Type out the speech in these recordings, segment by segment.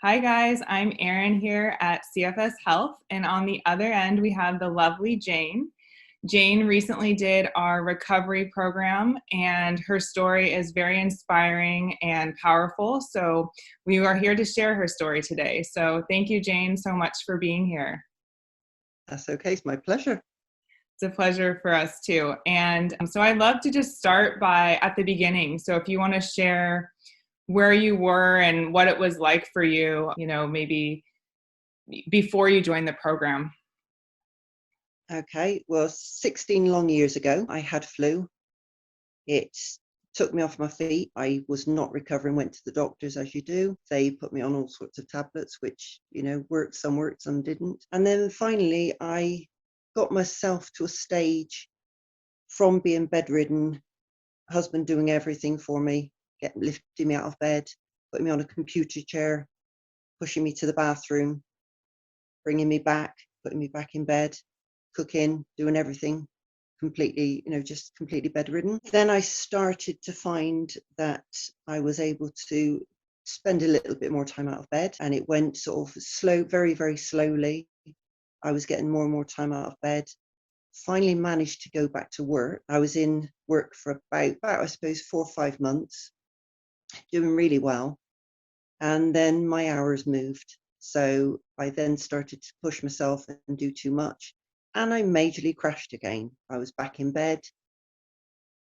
Hi guys, I'm Erin here at CFS Health, and on the other end we have the lovely Jane. Jane recently did our recovery program, and her story is very inspiring and powerful. So we are here to share her story today. So thank you, Jane, so much for being here. That's okay. It's my pleasure. It's a pleasure for us too. And so I'd love to just start by at the beginning. So if you want to share where you were and what it was like for you, maybe before you joined the program. Okay. Well, 16 long years ago, I had flu. It took me off my feet. I was not recovering, went to the doctors as you do. They put me on all sorts of tablets, which, worked, some didn't. And then finally, I got myself to a stage from being bedridden, husband doing everything for me, lifting me out of bed, putting me on a computer chair, pushing me to the bathroom, bringing me back, putting me back in bed, cooking, doing everything, completely, just completely bedridden. Then I started to find that I was able to spend a little bit more time out of bed, and it went sort of slow, very, very slowly. I was getting more and more time out of bed. Finally managed to go back to work. I was in work for about I suppose 4 or 5 months, doing really well. And then my hours moved. So I then started to push myself and do too much. And I majorly crashed again. I was back in bed.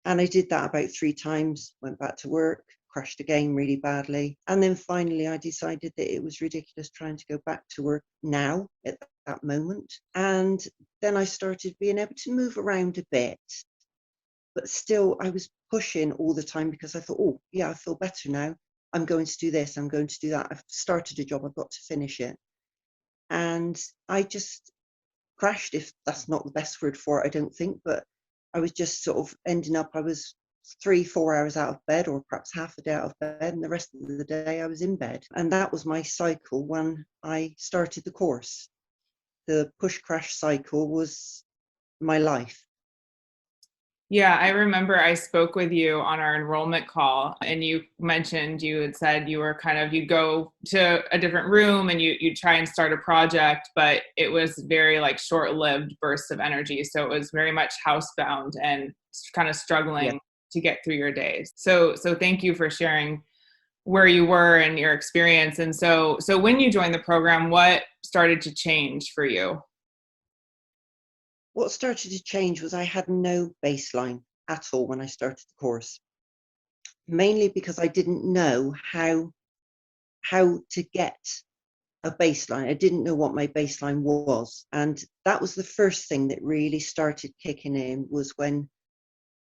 And I did that about 3 times, went back to work, crashed again really badly. And then finally I decided that it was ridiculous trying to go back to work now at that moment. And then I started being able to move around a bit. But still I was pushing all the time because I thought, oh, yeah, I feel better now. I'm going to do this, I'm going to do that. I've started a job, I've got to finish it. And I just crashed, if that's not the best word for it, I don't think, but I was just sort of ending up, I was 3-4 hours out of bed, or perhaps half a day out of bed, and the rest of the day I was in bed. And that was my cycle when I started the course. The push crash cycle was my life. Yeah, I remember I spoke with you on our enrollment call, and you mentioned you had said you were you'd go to a different room and you'd try and start a project, but it was very like short-lived bursts of energy. So it was very much housebound and kind of Yeah. struggling to get through your days. So thank you for sharing where you were and your experience. And so when you joined the program, what started to change for you? What started to change was I had no baseline at all when I started the course, mainly because I didn't know how to get a baseline. I didn't know what my baseline was. And that was the first thing that really started kicking in, was when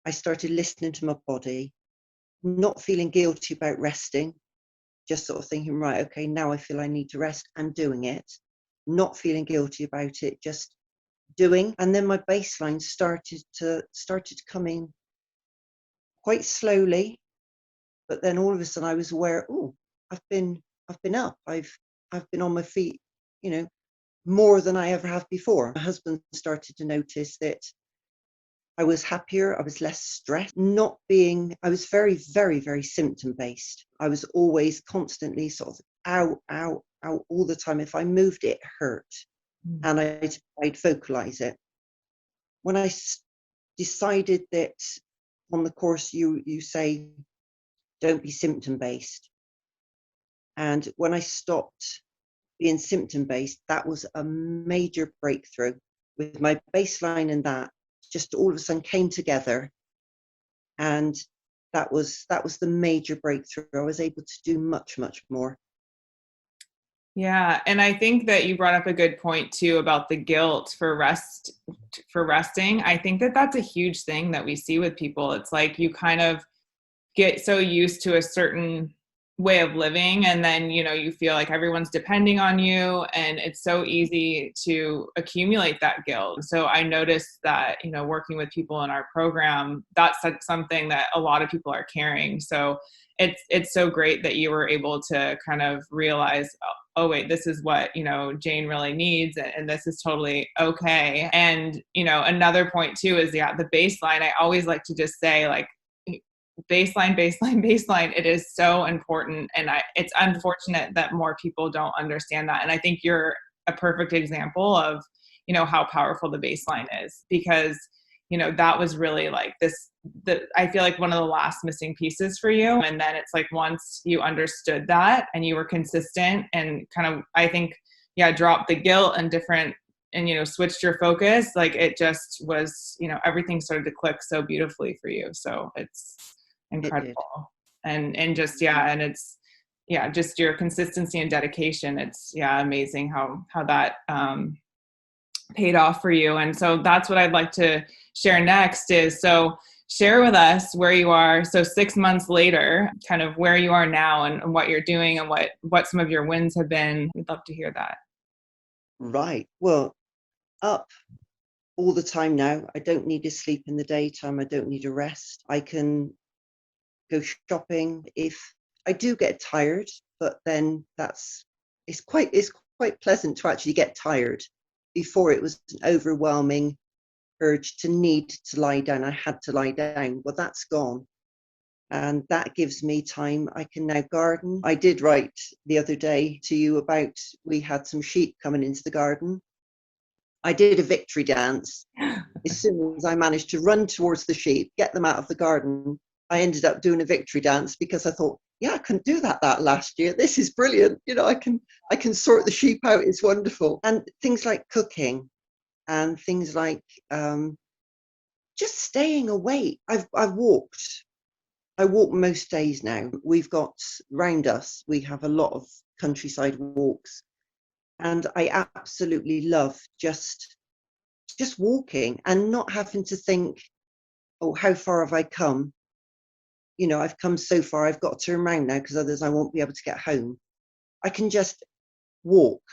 I started listening to my body, not feeling guilty about resting, just sort of thinking, right, okay, now I feel I need to rest, and doing it, not feeling guilty about it, just doing. And then my baseline started to come in quite slowly, but then all of a sudden I was aware, oh, I've been up. I've been on my feet, you know, more than I ever have before. My husband started to notice that I was happier, I was less stressed, I was very, very, very symptom based. I was always constantly sort of ow all the time. If I moved, it hurt, and I'd vocalize it. When I decided that on the course you say don't be symptom based, and when I stopped being symptom based, that was a major breakthrough. With my baseline and that just all of a sudden came together, and that was the major breakthrough. I was able to do much, much more. Yeah, and I think that you brought up a good point too about the guilt for resting. I think that that's a huge thing that we see with people. It's like you kind of get so used to a certain way of living, and then you feel like everyone's depending on you, and it's so easy to accumulate that guilt. So I noticed that working with people in our program, that's something that a lot of people are carrying. So it's so great that you were able to kind of realize, oh wait, this is what Jane really needs, and this is totally okay. And another point too is, yeah, the baseline. I always like to just say, like, baseline, baseline, baseline. It is so important. And it's unfortunate that more people don't understand that. And I think you're a perfect example of, how powerful the baseline is, because, that was really like I feel like one of the last missing pieces for you. And then it's like, once you understood that and you were consistent and kind of, I think, yeah, dropped the guilt and switched your focus, like it just was, everything started to click so beautifully for you. So it's It did. incredible. And just, yeah, and it's, yeah, just your consistency and dedication. It's, yeah, amazing how that paid off for you. And so that's what I'd like to share next is, so share with us where you are. So 6 months later, kind of where you are now and what you're doing and what some of your wins have been. We'd love to hear that. Right. Well, up all the time now. I don't need to sleep in the daytime. I don't need a rest. I can go shopping if I do get tired, but then it's quite pleasant to actually get tired. Before it was an overwhelming urge to need to lie down. I had to lie down. Well, that's gone. And that gives me time. I can now garden. I did write the other day to you about, we had some sheep coming into the garden. I did a victory dance. As soon as I managed to run towards the sheep, get them out of the garden, I ended up doing a victory dance, because I thought, yeah, I couldn't do that last year. This is brilliant. I can sort the sheep out. It's wonderful. And things like cooking and things like just staying awake. I walk most days now. We've got round us, we have a lot of countryside walks. And I absolutely love just walking and not having to think, oh, how far have I come? I've come so far, I've got to turn around now because otherwise I won't be able to get home. I can just walk.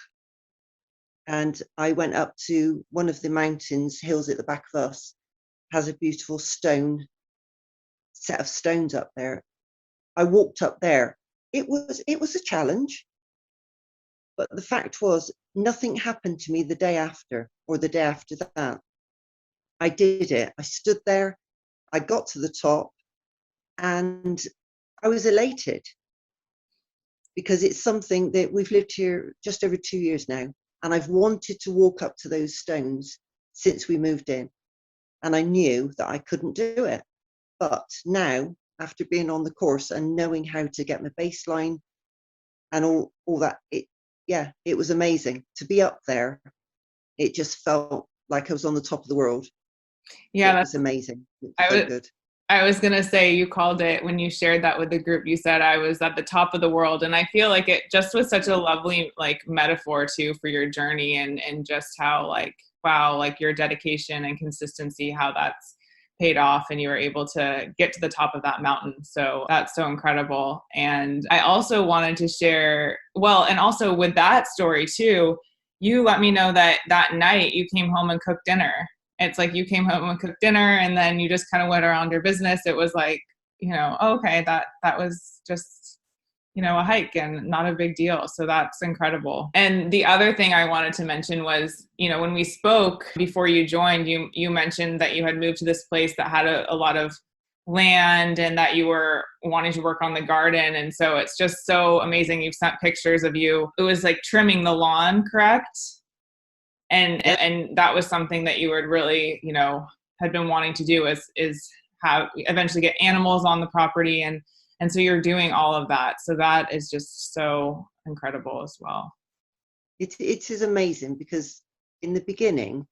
And I went up to one of the mountains, hills at the back of us, has a beautiful set of stones up there. I walked up there. It was a challenge, but the fact was, nothing happened to me the day after or the day after that. I did it. I stood there, I got to the top, and I was elated, because it's something that we've lived here just over 2 years now. And I've wanted to walk up to those stones since we moved in. And I knew that I couldn't do it. But now, after being on the course and knowing how to get my baseline and all that, it was amazing to be up there. It just felt like I was on the top of the world. Yeah, it was amazing. It was I so was, good. I was going to say, you called it when you shared that with the group, you said I was at the top of the world. And I feel like it just was such a lovely, like, metaphor too for your journey and just how, like, wow, like your dedication and consistency, how that's paid off and you were able to get to the top of that mountain. So that's so incredible. And I also wanted to share, well, and also with that story too, you let me know that night you came home and cooked dinner. It's like you came home and cooked dinner and then you just kind of went around your business. It was like, okay, that was just, a hike and not a big deal. So that's incredible. And the other thing I wanted to mention was, when we spoke before you joined, you mentioned that you had moved to this place that had a lot of land and that you were wanting to work on the garden. And so it's just so amazing. You've sent pictures of you. It was like trimming the lawn, correct? And that was something that you would really, had been wanting to do is have eventually get animals on the property. And so you're doing all of that. So that is just so incredible as well. It is amazing, because in the beginning,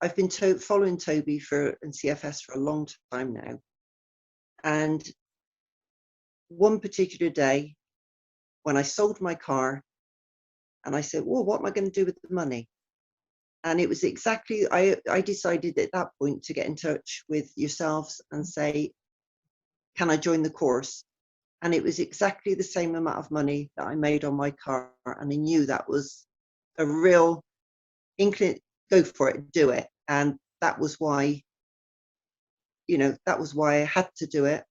I've been following Toby and CFS for a long time now. And one particular day when I sold my car and I said, well, what am I going to do with the money? And it was exactly, I decided at that point to get in touch with yourselves and say, can I join the course? And it was exactly the same amount of money that I made on my car. And I knew that was a real incline, go for it, do it. And that was why, I had to do it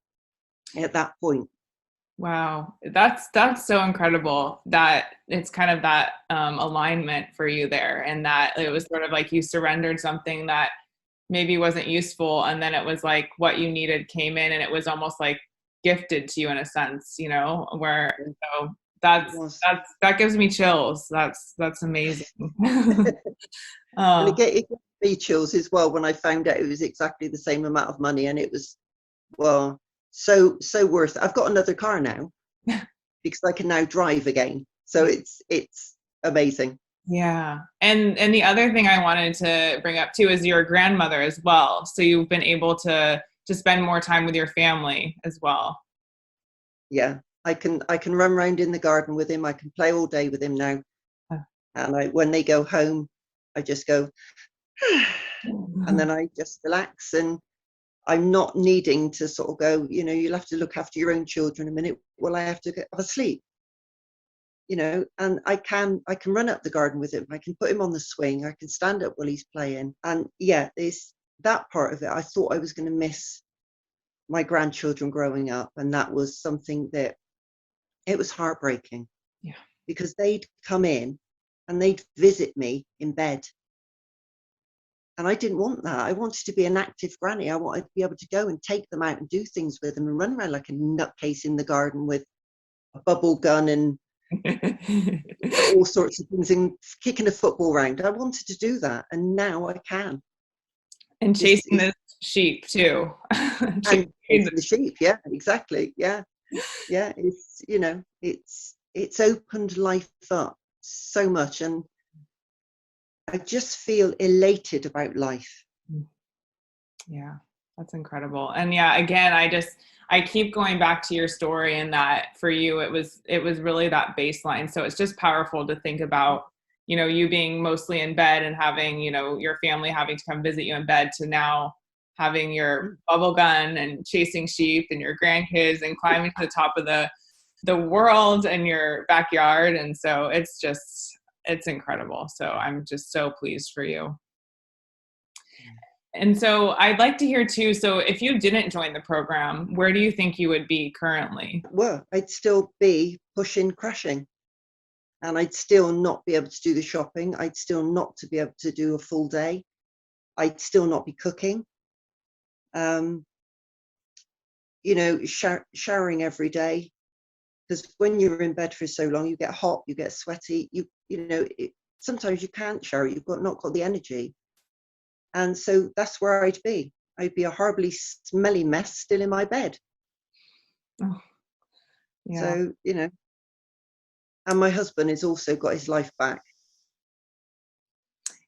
at that point. Wow. That's so incredible that it's kind of that alignment for you there. And that it was sort of like you surrendered something that maybe wasn't useful. And then it was like what you needed came in, and it was almost like gifted to you in a sense, you know, where Yeah, so it was. that gives me chills. That's amazing. And Oh, it gave me chills as well when I found out it was exactly the same amount of money, and it was, well, so worth it. I've got another car now because I can now drive again. So it's amazing. yeah. And the other thing I wanted to bring up too is your grandmother as well. So you've been able to spend more time with your family as well. Yeah. I can run around in the garden with him. I can play all day with him now. And when they go home, I just go, and then I just relax, and I'm not needing to sort of go, you'll have to look after your own children a minute. Well, I have to have a sleep, and I can run up the garden with him. I can put him on the swing. I can stand up while he's playing. And yeah, there's that part of it. I thought I was going to miss my grandchildren growing up, and that was something that it was heartbreaking Yeah. because they'd come in and they'd visit me in bed. And I didn't want that. I wanted to be an active granny. I wanted to be able to go and take them out and do things with them and run around like a nutcase in the garden with a bubble gun and all sorts of things and kicking a football round. I wanted to do that, and now I can. And This chasing is the sheep too. and Chasing chasing the sheep. Yeah, exactly. Yeah, yeah. It's opened life up so much, and I just feel elated about life. Yeah, that's incredible. And yeah, again, I keep going back to your story and that for you it was really that baseline. So it's just powerful to think about, you know, you being mostly in bed and having, you know, your family having to come visit you in bed to now having your Mm. bubble gun and chasing sheep and your grandkids and climbing to the top of the world in your backyard. And so it's incredible. So I'm just so pleased for you. And so I'd like to hear too. So if you didn't join the program, where do you think you would be currently? Well, I'd still be pushing, crashing, and I'd still not be able to do the shopping. I'd still not to be able to do a full day. I'd still not be cooking. Um, showering every day, because when you're in bed for so long, you get hot, you get sweaty. Sometimes you can't shower. You've not got the energy, and so that's where I'd be. I'd be a horribly smelly mess still in my bed. Oh, yeah. So and my husband has also got his life back.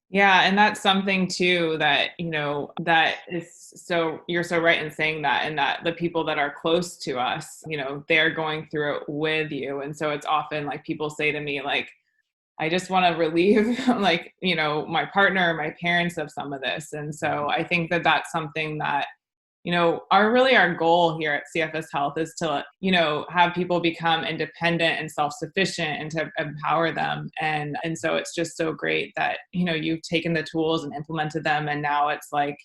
Yeah, and that's something too that, you know, that is so you're so right in saying that and that the people that are close to us, you know, they're going through it with you. And so it's often like people say to me like I just want to relieve like, you know, my partner or my parents of some of this. And so I think that that's something that, you know, our goal here at CFS Health is to, you know, have people become independent and self-sufficient and to empower them. And so it's just so great that, you know, you've taken the tools and implemented them. And now it's like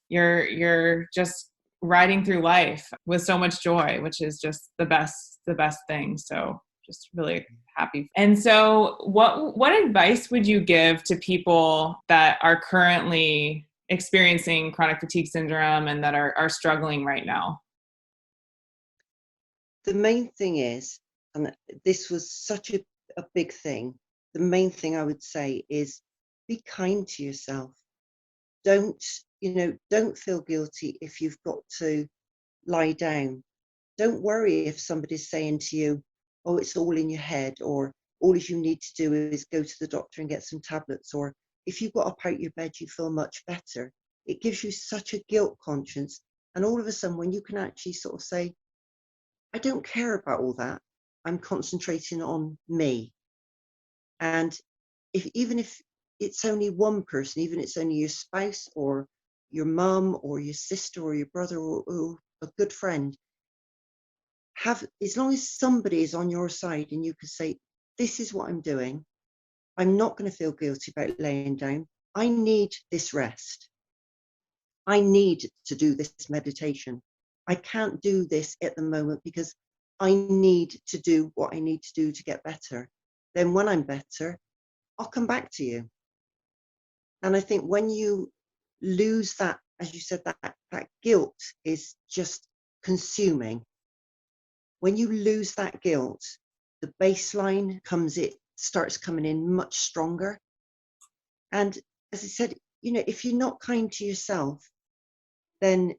you're just riding through life with so much joy, which is just the best thing. So just really happy. And so what advice would you give to people that are currently experiencing chronic fatigue syndrome and that are struggling right now? The main thing is, and this was such a big thing, the main thing I would say is be kind to yourself. Don't feel guilty if you've got to lie down. Don't worry if somebody's saying to you, oh, it's all in your head, or all you need to do is go to the doctor and get some tablets, or if you got up out your bed, you feel much better. It gives you such a guilt conscience. And all of a sudden, when you can actually sort of say, I don't care about all that, I'm concentrating on me. And even if it's only one person, even if it's only your spouse or your mum or your sister or your brother or a good friend, as long as somebody is on your side and you can say, this is what I'm doing. I'm not going to feel guilty about laying down. I need this rest. I need to do this meditation. I can't do this at the moment because I need to do what I need to do to get better. Then when I'm better, I'll come back to you. And I think when you lose that, as you said, that guilt is just consuming. when you lose that guilt, the baseline it starts coming in much stronger. And as I said, if you're not kind to yourself, then,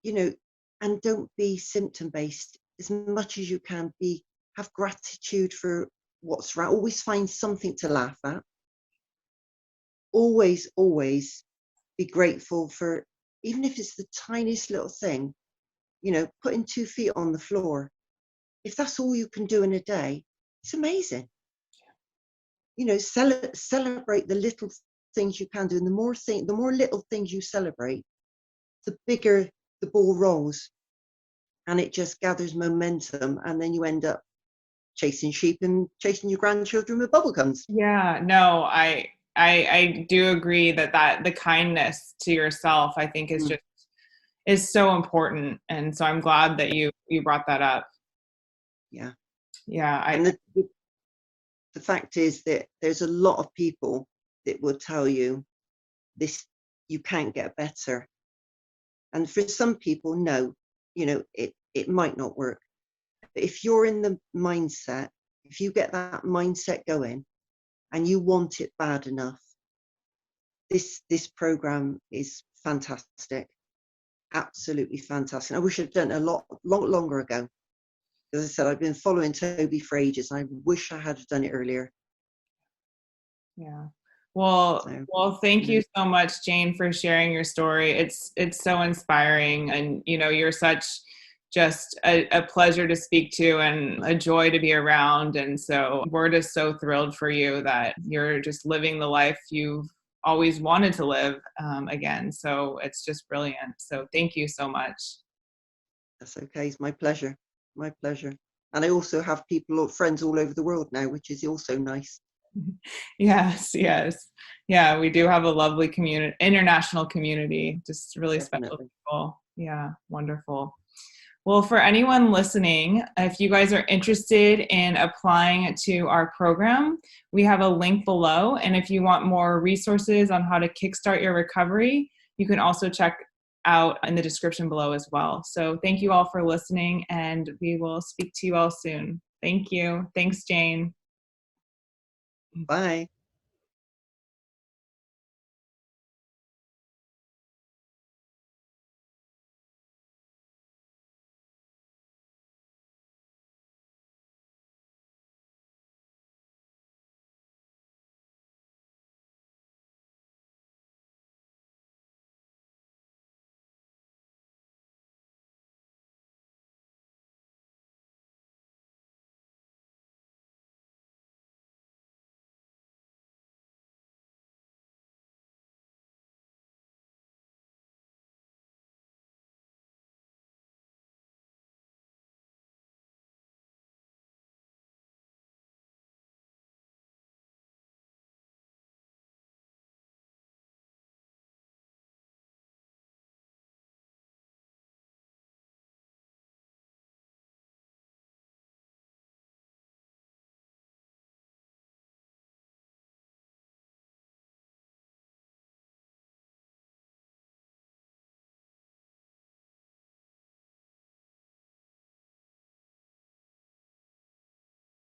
and don't be symptom based as much as you can be, have gratitude for what's right. Always find something to laugh at. Always, always be grateful for, even if it's the tiniest little thing, putting 2 feet on the floor. If that's all you can do in a day, it's amazing. Celebrate the little things you can do. And the more little things you celebrate, the bigger the ball rolls, and it just gathers momentum. And then you end up chasing sheep and chasing your grandchildren with bubble gums. Yeah, no, I do agree that the kindness to yourself, I think, is so important. And so I'm glad that you brought that up. Yeah. Yeah. And the fact is that there's a lot of people that will tell you this, you can't get better. And for some people, no, it might not work. But if you're in the mindset, if you get that mindset going and you want it bad enough, this program is fantastic. Absolutely fantastic. I wish I'd done it a lot longer ago. As I said, I've been following Toby for ages. I wish I had done it earlier. Yeah. Well, thank you so much, Jane, for sharing your story. It's so inspiring, and you're such just a pleasure to speak to and a joy to be around. And so we're just so thrilled for you that you're just living the life you've always wanted to live again. So it's just brilliant. So thank you so much. That's okay. It's my pleasure. My pleasure. And I also have friends all over the world now, which is also nice. Yes. Yeah, we do have a lovely international community, just really Definitely. special people. Yeah, wonderful. Well, for anyone listening, if you guys are interested in applying to our program, we have a link below. And if you want more resources on how to kickstart your recovery, you can also check out in the description below as well. So thank you all for listening, and we will speak to you all soon. Thank you. Thanks, Jane. Bye.